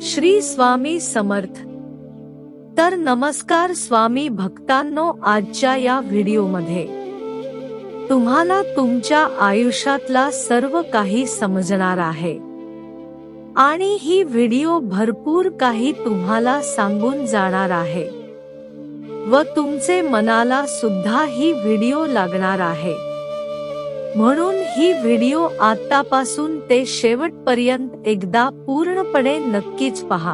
श्री स्वामी समर्थ। तर नमस्कार स्वामी भक्तांनो, आजच्या या व्हिडिओमध्ये तुम्हाला तुमच्या आयुष्यातला सर्व काही समजणार आहे आणि ही व्हिडिओ भरपूर काही तुम्हाला सांगून जाणार आहे व तुमचे मनाला सुद्धा ही व्हिडिओ लागणार आहे। म्हणून ही व्हिडिओ आतापासून ते शेवटपर्यंत एकदा पूर्णपणे नक्कीच पहा।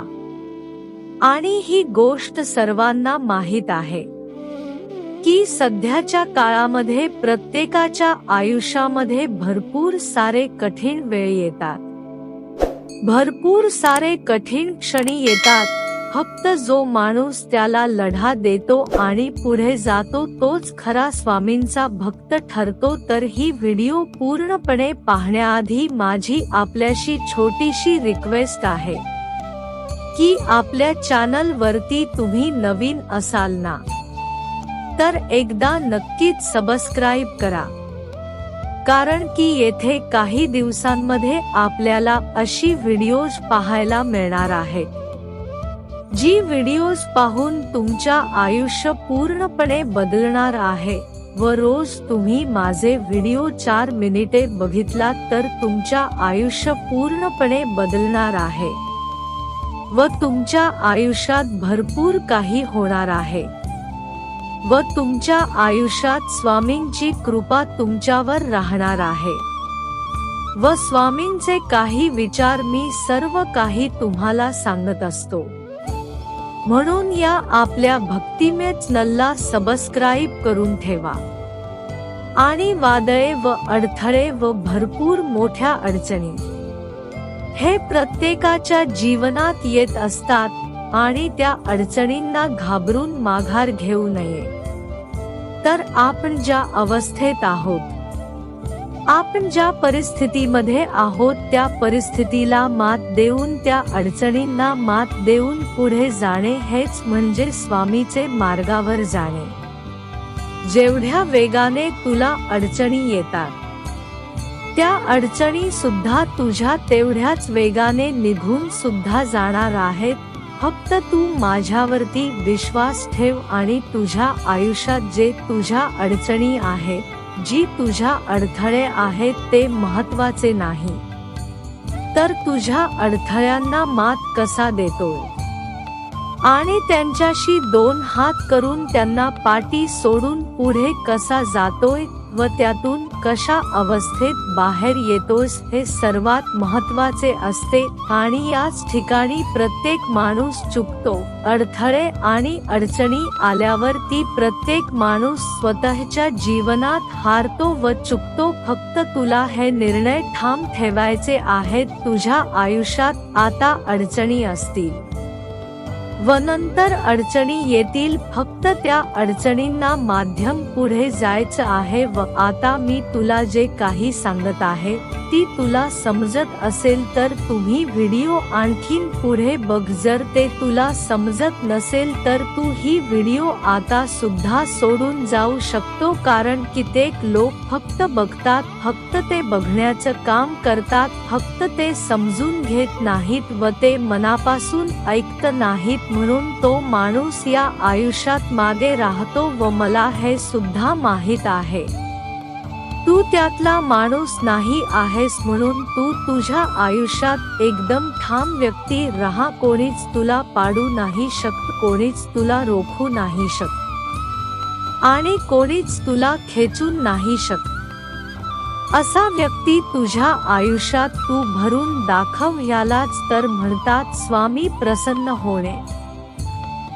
आणि ही गोष्ट सर्वांना माहीत आहे की सध्याच्या काळामध्ये प्रत्येकाच्या आयुष्यामध्ये भरपूर सारे कठीण वेळ येतात, भरपूर सारे कठीण क्षणी येतात। फक्त जो माणूस त्याला लढा देतो आणि पुढे जातो तोच खरा स्वामींचा भक्त ठरतो। तर ही व्हिडिओ पूर्णपणे पाहण्याआधी माझी आपल्याशी छोटीशी रिक्वेस्ट आहे की आपल्या चॅनल वरती तुम्ही नवीन असाल ना, तर एकदा नक्कीच सबस्क्राइब करा, कारण की येथे काही दिवसांमध्ये आपल्याला अशी व्हिडिओज पाहायला मिळणार आहेत जी व्हिडिओज पाहून तुमच्या आयुष्य पूर्णपणे बदलणार आहे। व रोज तुम्ही माझे व्हिडिओ 4 मिनिटे बघितलात तर तुमच्या आयुष्य पूर्णपणे बदलणार आहे व तुमच्या आयुष्यात भरपूर काही होणार आहे व तुमच्या आयुष्यात स्वामींची कृपा तुमच्यावर राहणार आहे व स्वामींचे काही विचार मी सर्व काही तुम्हाला सांगत असतो। म्हणून या आपल्या भक्तिमय चॅनलला सबस्क्राइब करून ठेवा आणि वादळे व अडथळे व भरपूर मोठ्या अडचणी हे प्रत्येकाच्या जीवनात येत असतात आणि त्या अडचणींना घाबरून माघार घेऊ नये। तर आपण ज्या अवस्थेत आहोत, आपण ज्या परिस्थितीमध्ये आहोत त्या परिस्थितीला मात देऊन, त्या अडचणींना मात देऊन पुढे जाणे हेच म्हणजे स्वामीचे मार्गावर जाणे। जेवढ्या वेगाने तुला अडचणी येतात त्या अडचणी सुद्धा तुझ्या तेवढ्याच वेगाने निघून सुद्धा जाणार आहेत। फक्त तू माझ्यावरती विश्वास ठेव आणि तुझ्या आयुष्यात जे तुझ्या अडचणी आहेत, जी तुझ्या अडथळे आहेत ते महत्त्वाचे नाही, तर तुझ्या अडथळ्यांना मात कसा देतोय आणि त्यांच्याशी 2 हात करून त्यांना पाठी सोडून पुढे कसा जातोय व त्यातून कशा अवस्थेत बाहेर येतोस हे सर्वात महत्त्वाचे असते। आणि याच ठिकाणी प्रत्येक माणूस चुकतो। अडथळे आणि अडचणी आल्यावर ती प्रत्येक माणूस स्वतःच्या जीवनात हारतो व चुकतो। फक्त तुला हे निर्णय ठाम ठेवायचे आहेत, तुझ्या आयुष्यात आता अडचणी असतील व नंतर अडचणी येतील, फक्त त्या अडचणींना माध्यम पुढे जायचं आहे। व आता मी तुला जे काही सांगत आहे ती तुला समजत असेल तर तुम्ही व्हिडिओ आणखीन पुढे बघ। जर ते तुला समजत नसेल तर तू ही व्हिडिओ आता सुद्धा सोडून जाऊ शकतो, कारण कित्येक लोक फक्त बघतात, फक्त ते बघण्याचं काम करतात, फक्त ते समजून घेत नाहीत व ते मनापासून ऐकत नाहीत। म्हणून तो माणूस या आयुष्यात मागे राहतो व मला हे सुद्धा माहीत आहे तू त्यातला माणूस नाही आहेस। म्हणून तू तुझ्या आयुष्यात एकदम ठाम व्यक्ती राहा। कोणीच तुला पाडू नाही शकत, कोणीच तुला रोखू नाही शकत आणि कोणीच तुला खेचून नाही शकत। असा व्यक्ती तुझ्या आयुष्यात तू भरून दाखव, यालाच तर म्हणतात स्वामी प्रसन्न होणे।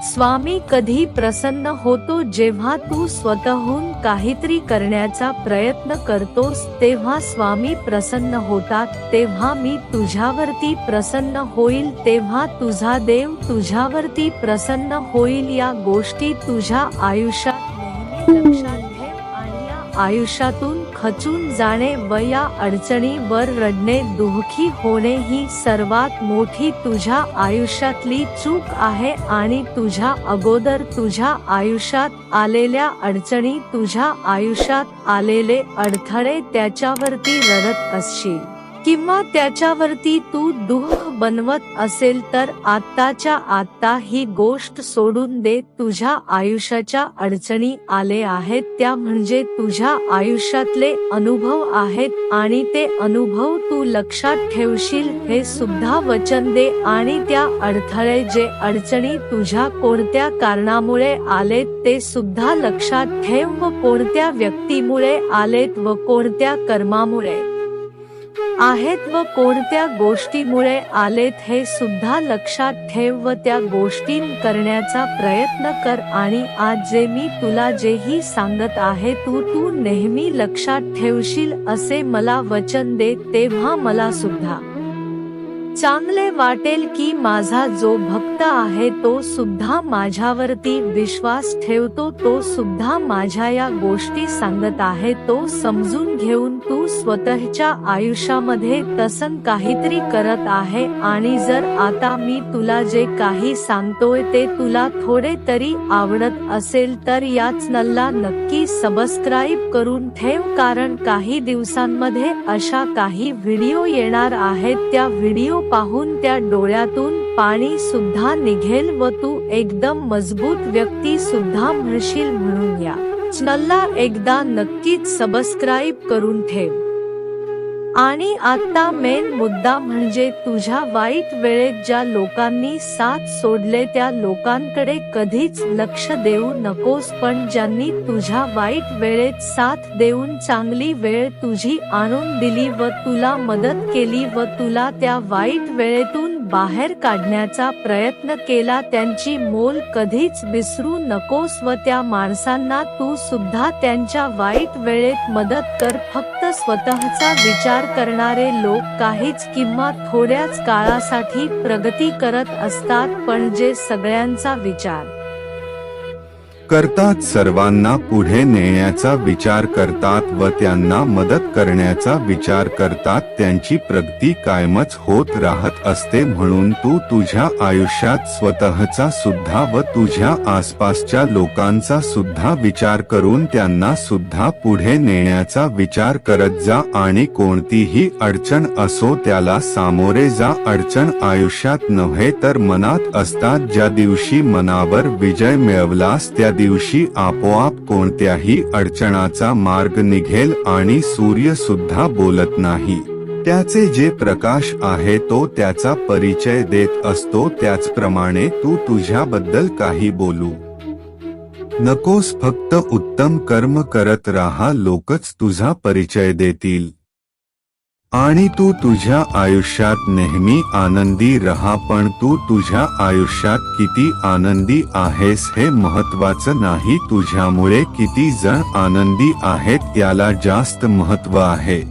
स्वामी कधी प्रसन्न होतो? जेव्हा तू स्वतःहून काहीतरी करण्याचा प्रयत्न करतोस तेव्हा स्वामी प्रसन्न होतात। तेव्हा मी तुझ्यावरती प्रसन्न होईल, तेव्हा तुझा देव तुझ्यावरती प्रसन्न होईल। या गोष्टी तुझ्या आयुष्यात नेहमी लक्षात ठेव आणि या आयुष्यातून खचून जाणे व या अडचणीवर रडणे, दुःखी होणे ही सर्वात मोठी तुझ्या आयुष्यातली चूक आहे। आणि तुझ्या अगोदर तुझ्या आयुष्यात आलेल्या अडचणी, तुझ्या आयुष्यात आलेले अडथळे त्याच्यावरती रडत असशील किंवा त्याच्यावरती तू दुःख बनवत असेल तर आत्ताच्या आत्ता ही गोष्ट सोडून दे. तुझ्या आयुष्याच्या अडचणी आले आहेत त्या म्हणजे तुझ्या आयुष्यातले अनुभव आहेत आणि ते अनुभव तू लक्षात ठेवशील हे सुद्धा वचन दे. आणि त्या अडथळे जे अडचणी तुझ्या कोणत्या कारणामुळे आलेत ते सुद्धा लक्षात ठेव व कोणत्या व्यक्तीमुळे आलेत व कोणत्या कर्मामुळे आहेत व कोणत्या गोष्टीमुळे आलेत हे सुद्धा लक्षात ठेव व त्या गोष्टी करण्याचा प्रयत्न कर. आणि आज जे मी तुला जेही सांगत आहे तू नेहमी लक्षात ठेवशील असे मला वचन दे. तेव्हा मला सुद्धा चांगले वाटेल की माझा जो भक्त आहे तो सुद्धा माझ्यावरती विश्वास ठेवतो, तो सुद्धा माझ्या या गोष्टी सांगत आहे तो समजून घेऊन तू स्वतःच्या आयुष्यामध्ये तसं काहीतरी करत आहे. आणि जर आता मी तुला जे काही सांगतोय ते तुला थोडे तरी आवडत असेल तर या चॅनलला नक्की सबस्क्राईब करून ठेव, कारण काही दिवसांमध्ये अशा काही व्हिडिओ येणार आहेत. त्या व्हिडिओ पाहून त्या डोळ्यातून पाणी सुद्धा निघेल व तू एकदम मजबूत व्यक्ती सुद्धा म्हणशील. म्हणून या चॅनलला एकदा नक्कीच सबस्क्राईब करून ठेव. आणि आता मेन मुद्दा म्हणजे तुझ्या वाईट वेळेत ज्या लोकांनी साथ सोडले त्या लोकांकडे कधीच लक्ष देऊ नकोस, पण ज्यांनी तुझ्या वाईट वेळेत साथ देऊन चांगली वेळ तुझी आणून दिली व तुला मदत केली व तुला त्या वाईट वेळेतून बाहेर काढण्याचा प्रयत्न केला त्यांची मोल कधीच विसरू नकोस व त्या माणसांना तू सुद्धा त्यांच्या वाईट वेळेत मदत कर. फक्त स्वतःचा विचार करणारे लोक काहीच किंवा थोड्याच काळासाठी प्रगती करत असतात, पण जे सगळ्यांचा विचार करतात, सर्वांना पुढे नेण्याचा विचार करतात व त्यांना मदत करण्याचा विचार करतात, त्यांची प्रगती कायमच होत राहत असते. म्हणून तू तुझ्या आयुष्यात स्वतःचा सुद्धा व तुझ्या आसपासच्या लोकांचा सुद्धा विचार करून त्यांना सुद्धा पुढे नेण्याचा विचार करत जा. आणि कोणतीही अडचण असो त्याला सामोरे जा. अडचण आयुष्यात नव्हे तर मनात असतात. ज्या दिवशी मनावर विजय मिळवलास त्या दिवशी आपोआप कोणत्याही अडचणाचा मार्ग निघेल आणि सूर्य सुद्धा बोलत नाही. त्याचे जे प्रकाश आहे तो त्याचा परिचय देत असतो. त्याचप्रमाणे तू तुझ्याबद्दल काही बोलू नकोस. फक्त उत्तम कर्म करत राहा, लोकच तुझा परिचय देतील. आणि तू तुझ्या आयुष्यात नेहमी आनंदी रहा. पण तू तुझ्या आयुष्यात किती आनंदी आहेस हे महत्त्वाचं नाही, तुझ्यामुळे किती जण आनंदी आहेत याला जास्त महत्त्व आहे.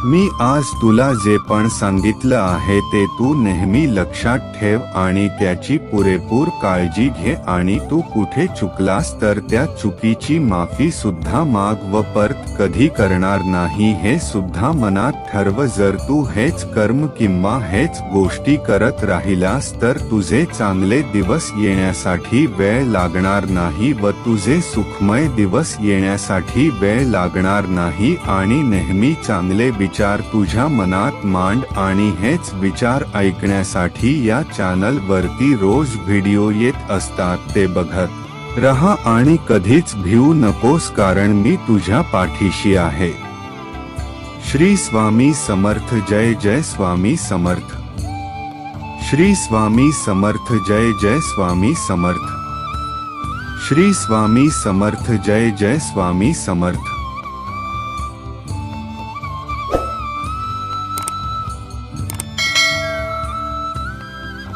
मी आज तुला जे पण सांगितलं आहे ते तू नेहमी लक्षात ठेव आणि त्याची पुरेपूर काळजी घे. आणि तू कुठे चुकलास तर त्या चुकीची माफी सुद्धा माग व परत कधी करणार नाही हे सुद्धा मनात ठरव. जर तू हेच कर्म किंवा हेच गोष्टी करत राहिलास तर तुझे चांगले दिवस येण्यासाठी वेळ लागणार नाही व तुझे सुखमय दिवस येण्यासाठी वेळ लागणार नाही. आणि नेहमी चांगले विचार तुझ्या मनात मांड आणि हेच विचार ऐकण्यासाठी या चॅनल वरती रोज व्हिडिओ येत असतात, ते बघत रहा आणि कधीच भिवू नकोस, कारण मी तुझ्या पाठीशी आहे. श्री स्वामी समर्थ. जय जय स्वामी समर्थ. श्री स्वामी समर्थ. जय जय स्वामी समर्थ. श्री स्वामी समर्थ. जय जय स्वामी समर्थ.